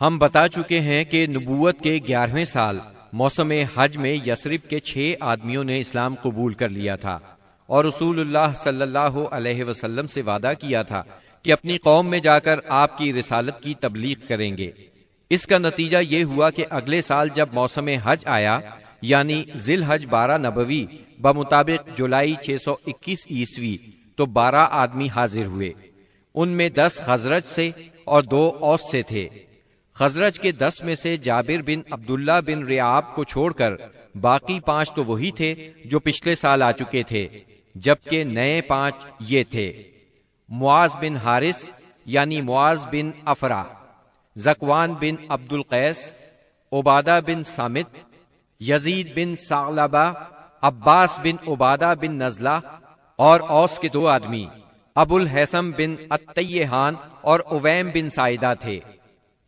ہم بتا چکے ہیں کہ نبوت کے 11ویں سال موسم حج میں یثرب کے 6 آدمیوں نے اسلام قبول کر لیا تھا اور رسول اللہ صلی اللہ علیہ وسلم سے وعدہ کیا تھا کہ اپنی قوم میں جا کر آپ کی رسالت کی تبلیغ کریں گے۔ اس کا نتیجہ یہ ہوا کہ اگلے سال جب موسم حج آیا یعنی ذی الحج 12 نبوی بمطابق جولائی 621 عیسوی تو 12 آدمی حاضر ہوئے۔ ان میں 10 خزرج سے اور 2 اوس سے تھے۔ خزرج کے 10 میں سے جابر بن عبداللہ بن رعاب کو چھوڑ کر باقی 5 تو وہی تھے جو پچھلے سال آ چکے تھے، جبکہ نئے 5 یہ تھے: معاذ بن حارث یعنی معاذ بن افرا، زکوان بن عبد القیس، عبادہ بن سامت، یزید بن ثعلبہ، عباس بن عبادہ بن نزلہ، اور اوس کے 2 آدمی ابو الحسم بن التیہان اور اویم بن سائدہ تھے۔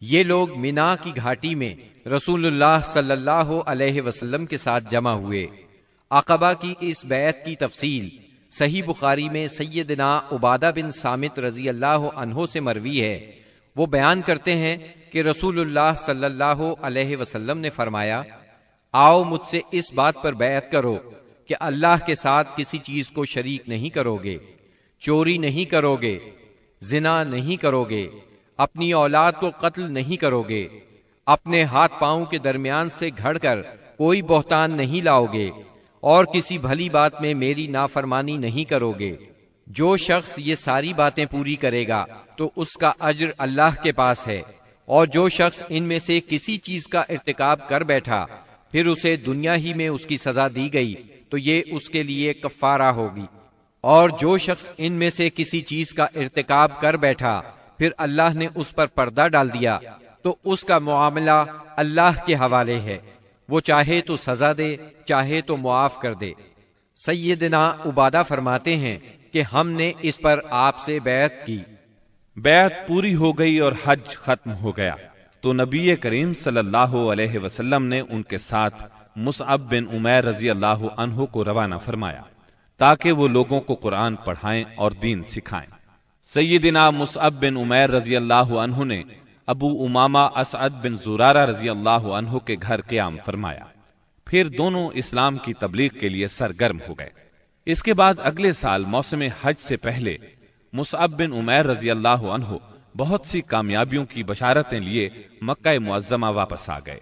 یہ لوگ مینا کی گھاٹی میں رسول اللہ صلی اللہ علیہ وسلم کے ساتھ جمع ہوئے۔ عقبہ کی اس بیعت کی تفصیل صحیح بخاری میں سیدنا عبادہ بن سامت رضی اللہ عنہ سے مروی ہے۔ وہ بیان کرتے ہیں کہ رسول اللہ صلی اللہ علیہ وسلم نے فرمایا، آؤ مجھ سے اس بات پر بیعت کرو کہ اللہ کے ساتھ کسی چیز کو شریک نہیں کرو گے، چوری نہیں کرو گے، زنا نہیں کرو گے، اپنی اولاد کو قتل نہیں کرو گے، اپنے ہاتھ پاؤں کے درمیان سے گھڑ کر کوئی بہتان نہیں لاؤ گے، اور کسی بھلی بات میں میری نافرمانی نہیں کرو گے۔ جو شخص یہ ساری باتیں پوری کرے گا تو اس کا اجر اللہ کے پاس ہے، اور جو شخص ان میں سے کسی چیز کا ارتکاب کر بیٹھا پھر اسے دنیا ہی میں اس کی سزا دی گئی تو یہ اس کے لیے کفارہ ہوگی، اور جو شخص ان میں سے کسی چیز کا ارتکاب کر بیٹھا پھر اللہ نے اس پر پردہ ڈال دیا تو اس کا معاملہ اللہ کے حوالے ہے، وہ چاہے تو سزا دے چاہے تو معاف کر دے۔ سیدنا عبادہ فرماتے ہیں کہ ہم نے اس پر آپ سے بیعت کی۔ بیعت پوری ہو گئی اور حج ختم ہو گیا تو نبی کریم صلی اللہ علیہ وسلم نے ان کے ساتھ مصعب بن عمیر رضی اللہ عنہ کو روانہ فرمایا تاکہ وہ لوگوں کو قرآن پڑھائیں اور دین سکھائیں۔ سیدنا مصعب بن عمیر رضی اللہ عنہ نے ابو امامہ اسعد بن زرارہ رضی اللہ عنہ کے گھر قیام فرمایا، پھر دونوں اسلام کی تبلیغ کے لیے سرگرم ہو گئے۔ اس کے بعد اگلے سال موسم حج سے پہلے مصعب بن عمیر رضی اللہ عنہ بہت سی کامیابیوں کی بشارتیں لیے مکہ معظمہ واپس آ گئے۔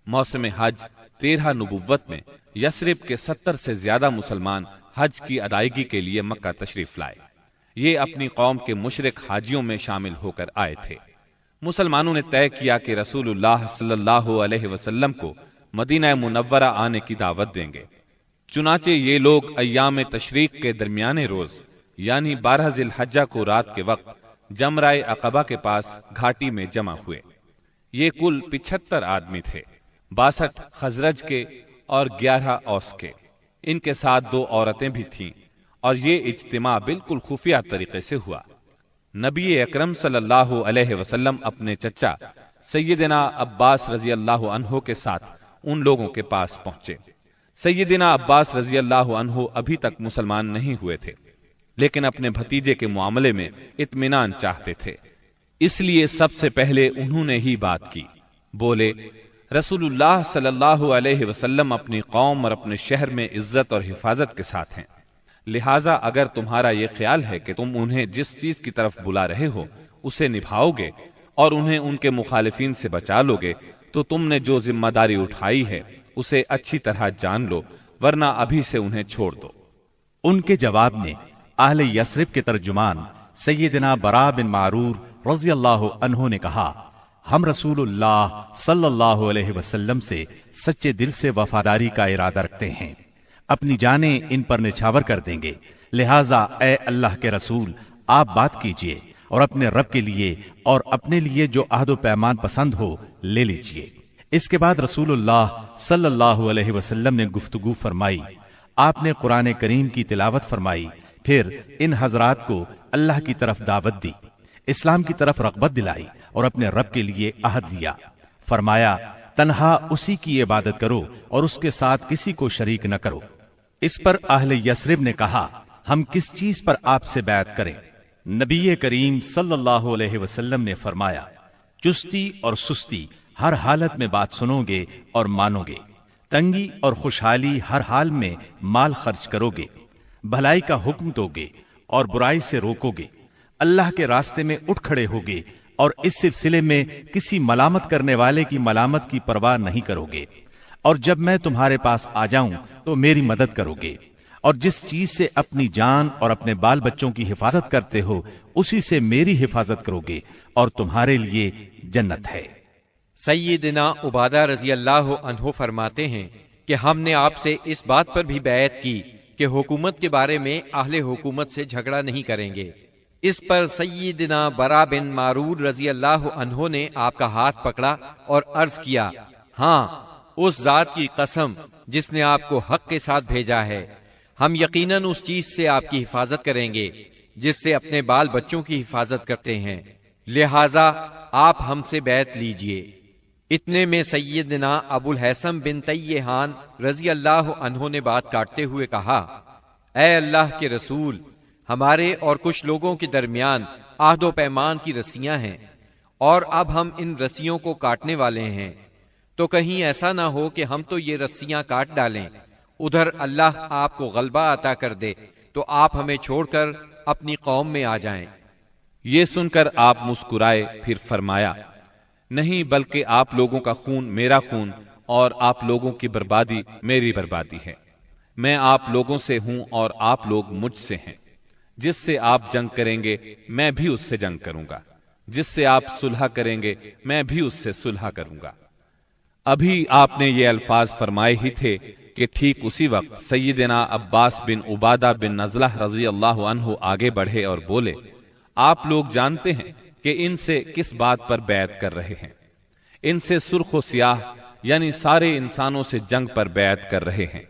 موسم حج 13 نبوت میں یثرب کے 70 سے زیادہ مسلمان حج کی ادائیگی کے لیے مکہ تشریف لائے۔ یہ اپنی قوم کے مشرک حاجیوں میں شامل ہو کر آئے تھے۔ مسلمانوں نے طے کیا کہ رسول اللہ صلی اللہ علیہ وسلم کو مدینہ منورہ آنے کی دعوت دیں گے۔ چنانچہ یہ لوگ ایام تشریق کے درمیانے روز یعنی 12 ذی الحجہ کو رات کے وقت جمرہ عقبہ کے پاس گھاٹی میں جمع ہوئے۔ یہ کل 75 آدمی تھے، 62 خزرج کے اور 11 اوس کے۔ ان کے ساتھ 2 عورتیں بھی تھیں، اور یہ اجتماع بالکل خفیہ طریقے سے ہوا۔ نبی اکرم صلی اللہ علیہ وسلم اپنے چچا سیدنا عباس رضی اللہ عنہ کے ساتھ ان لوگوں کے پاس پہنچے۔ سیدنا عباس رضی اللہ عنہ ابھی تک مسلمان نہیں ہوئے تھے، لیکن اپنے بھتیجے کے معاملے میں اطمینان چاہتے تھے، اس لیے سب سے پہلے انہوں نے ہی بات کی۔ بولے، رسول اللہ صلی اللہ علیہ وسلم اپنی قوم اور اپنے شہر میں عزت اور حفاظت کے ساتھ ہیں، لہٰذا اگر تمہارا یہ خیال ہے کہ تم انہیں جس چیز کی طرف بلا رہے ہو اسے نبھاؤ گے اور انہیں ان کے مخالفین سے بچا لو گے تو تم نے جو ذمہ داری اٹھائی ہے اسے اچھی طرح جان لو، ورنہ ابھی سے انہیں چھوڑ دو۔ ان کے جواب میں اہل یثرب کے ترجمان سیدنا برا بن معرور رضی اللہ عنہ نے کہا، ہم رسول اللہ صلی اللہ علیہ وسلم سے سچے دل سے وفاداری کا ارادہ رکھتے ہیں، اپنی جانیں ان پر نچھاور کر دیں گے، لہٰذا اے اللہ کے رسول آپ بات کیجئے اور اپنے رب کے لیے اور اپنے لیے جو عہد و پیمان پسند ہو لے لیجئے۔ اس کے بعد رسول اللہ صلی اللہ علیہ وسلم نے گفتگو فرمائی، آپ نے قرآن کریم کی تلاوت فرمائی، پھر ان حضرات کو اللہ کی طرف دعوت دی، اسلام کی طرف رغبت دلائی اور اپنے رب کے لیے عہد دیا۔ فرمایا، تنہا اسی کی عبادت کرو اور اس کے ساتھ کسی کو شریک نہ کرو۔ اس پر اہل یثرب نے کہا، ہم کس چیز پر آپ سے بیعت کریں؟ نبی کریم صلی اللہ علیہ وسلم نے فرمایا، چستی اور سستی ہر حالت میں بات سنو گے اور مانو گے، تنگی اور خوشحالی ہر حال میں مال خرچ کرو گے، بھلائی کا حکم دو گے اور برائی سے روکو گے، اللہ کے راستے میں اٹھ کھڑے ہوگے اور اس سلسلے میں کسی ملامت کرنے والے کی ملامت کی پرواہ نہیں کرو گے، اور جب میں تمہارے پاس آ جاؤں تو میری مدد کرو گے، اور جس چیز سے اپنی جان اور اپنے بال بچوں کی حفاظت کرتے ہو اسی سے میری حفاظت کرو گے، اور تمہارے لیے جنت ہے۔ سیدنا عبادہ رضی اللہ عنہ فرماتے ہیں کہ ہم نے آپ سے اس بات پر بھی بیعت کی کہ حکومت کے بارے میں اہل حکومت سے جھگڑا نہیں کریں گے۔ اس پر سیدنا برا بن معرور رضی اللہ عنہ نے آپ کا ہاتھ پکڑا اور عرض کیا، ہاں اس ذات کی قسم جس نے آپ کو حق کے ساتھ بھیجا ہے، ہم یقیناً اس چیز سے آپ کی حفاظت کریں گے جس سے اپنے بال بچوں کی حفاظت کرتے ہیں، لہذا آپ ہم سے بیعت لیجئے۔ اتنے میں سیدنا ابو الحسن بن تیہان رضی اللہ عنہ نے بات کاٹتے ہوئے کہا، اے اللہ کے رسول، ہمارے اور کچھ لوگوں کے درمیان عہد و پیمان کی رسیاں ہیں، اور اب ہم ان رسیوں کو کاٹنے والے ہیں، تو کہیں ایسا نہ ہو کہ ہم تو یہ رسیاں کاٹ ڈالیں، ادھر اللہ آپ کو غلبہ عطا کر دے تو آپ ہمیں چھوڑ کر اپنی قوم میں آ جائیں۔ یہ سن کر آپ مسکرائے، پھر فرمایا، نہیں بلکہ آپ لوگوں کا خون میرا خون اور آپ لوگوں کی بربادی میری بربادی ہے۔ میں آپ لوگوں سے ہوں اور آپ لوگ مجھ سے ہیں۔ جس سے آپ جنگ کریں گے میں بھی اس سے جنگ کروں گا، جس سے آپ صلح کریں گے میں بھی اس سے صلح کروں گا۔ ابھی آپ نے یہ الفاظ فرمائے ہی تھے کہ ٹھیک اسی وقت سیدنا عباس بن عبادہ بن نزلہ رضی اللہ عنہ آگے بڑھے اور بولے، آپ لوگ جانتے ہیں کہ ان سے کس بات پر بیعت کر رہے ہیں؟ ان سے سرخ و سیاہ یعنی سارے انسانوں سے جنگ پر بیعت کر رہے ہیں۔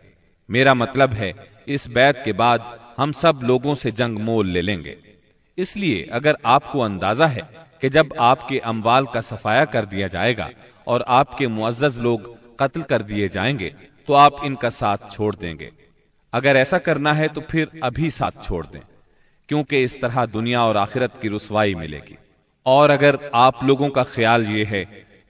میرا مطلب ہے اس بیعت کے بعد ہم سب لوگوں سے جنگ مول لے لیں گے۔ اس لیے اگر آپ کو اندازہ ہے کہ جب آپ کے اموال کا صفایا کر دیا جائے گا اور آپ کے معزز لوگ قتل کر دیے جائیں گے تو آپ ان کا ساتھ چھوڑ دیں گے۔ اگر ایسا کرنا ہے تو پھر ابھی ساتھ چھوڑ دیں، کیونکہ اس طرح دنیا اور آخرت کی رسوائی ملے گی۔ اور اگر آپ لوگوں کا خیال یہ ہے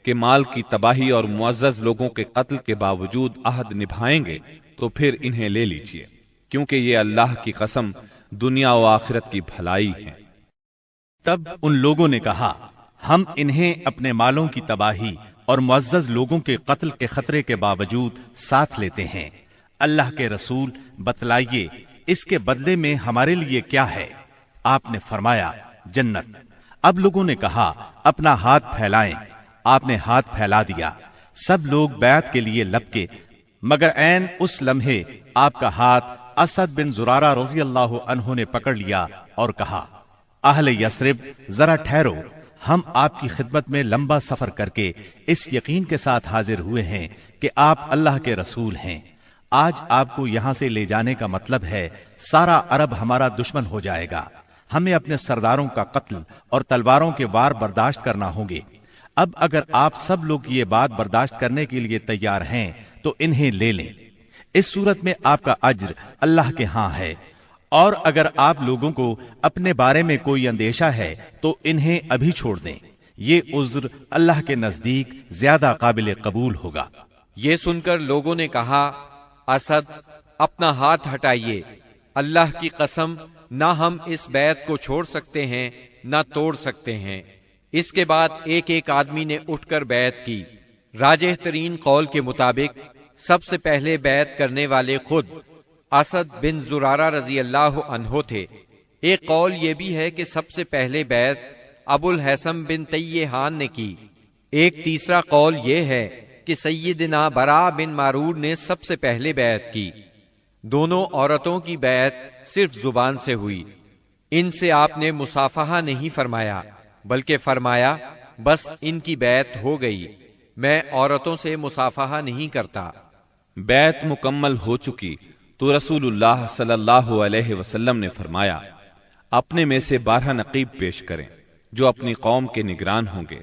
کہ مال کی تباہی اور معزز لوگوں کے قتل کے باوجود عہد نبھائیں گے تو پھر انہیں لے لیجئے، کیونکہ یہ اللہ کی قسم دنیا و آخرت کی بھلائی ہے۔ تب ان لوگوں نے کہا، ہم انہیں اپنے مالوں کی تباہی اور معزز لوگوں کے قتل کے خطرے کے باوجود ساتھ لیتے ہیں۔ اللہ کے رسول بتلائیے اس کے بدلے میں ہمارے لیے کیا ہے؟ آپ نے فرمایا، جنت۔ اب لوگوں نے کہا، اپنا ہاتھ پھیلائیں۔ آپ نے ہاتھ پھیلا دیا، سب لوگ بیعت کے لیے لپکے، مگر عین اس لمحے آپ کا ہاتھ اسد بن زرارہ رضی اللہ عنہ نے پکڑ لیا اور کہا، اہل یثرب ذرا ٹھہرو، ہم آپ کی خدمت میں لمبا سفر کر کے اس یقین کے ساتھ حاضر ہوئے ہیں کہ آپ اللہ کے رسول ہیں۔ آج آپ کو یہاں سے لے جانے کا مطلب ہے سارا عرب ہمارا دشمن ہو جائے گا، ہمیں اپنے سرداروں کا قتل اور تلواروں کے وار برداشت کرنا ہوں گے۔ اب اگر آپ سب لوگ یہ بات برداشت کرنے کے لیے تیار ہیں تو انہیں لے لیں، اس صورت میں آپ کا اجر اللہ کے ہاں ہے، اور اگر آپ لوگوں کو اپنے بارے میں کوئی اندیشہ ہے تو انہیں ابھی چھوڑ دیں، یہ عذر اللہ کے نزدیک زیادہ قابل قبول ہوگا۔ یہ سن کر لوگوں نے کہا، اسد اپنا ہاتھ ہٹائیے، اللہ کی قسم نہ ہم اس بیعت کو چھوڑ سکتے ہیں نہ توڑ سکتے ہیں۔ اس کے بعد ایک ایک آدمی نے اٹھ کر بیعت کی۔ راجح ترین قول کے مطابق سب سے پہلے بیعت کرنے والے خود اسد بن زرارہ رضی اللہ عنہ تھے۔ ایک قول یہ بھی ہے کہ سب سے پہلے بیعت ابو الحسن بن تیہان نے کی۔ ایک تیسرا قول یہ ہے کہ سیدنا برا بن معرور نے سب سے پہلے بیعت کی۔ دونوں عورتوں کی بیعت صرف زبان سے ہوئی، ان سے آپ نے مصافحہ نہیں فرمایا، بلکہ فرمایا بس ان کی بیعت ہو گئی، میں عورتوں سے مصافحہ نہیں کرتا۔ بیعت مکمل ہو چکی تو رسول اللہ صلی اللہ علیہ وسلم نے فرمایا، اپنے میں سے 12 نقیب پیش کریں جو اپنی قوم کے نگران ہوں گے،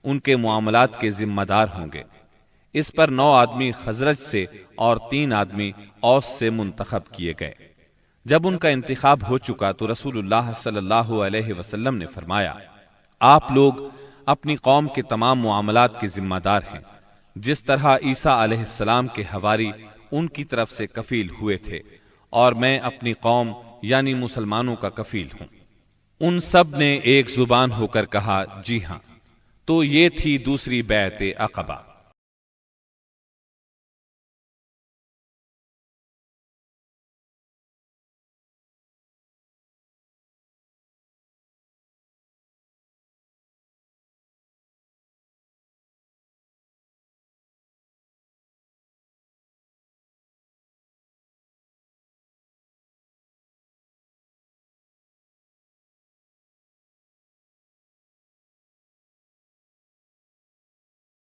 ان کے معاملات کے ذمہ دار ہوں گے۔ اس پر 9 آدمی خزرج سے اور 3 آدمی اوس سے منتخب کیے گئے۔ جب ان کا انتخاب ہو چکا تو رسول اللہ صلی اللہ علیہ وسلم نے فرمایا، آپ لوگ اپنی قوم کے تمام معاملات کے ذمہ دار ہیں، جس طرح عیسیٰ علیہ السلام کے حواری ان کی طرف سے کفیل ہوئے تھے، اور میں اپنی قوم یعنی مسلمانوں کا کفیل ہوں۔ ان سب نے ایک زبان ہو کر کہا جی ہاں۔ تو یہ تھی دوسری بیعت عقبہ۔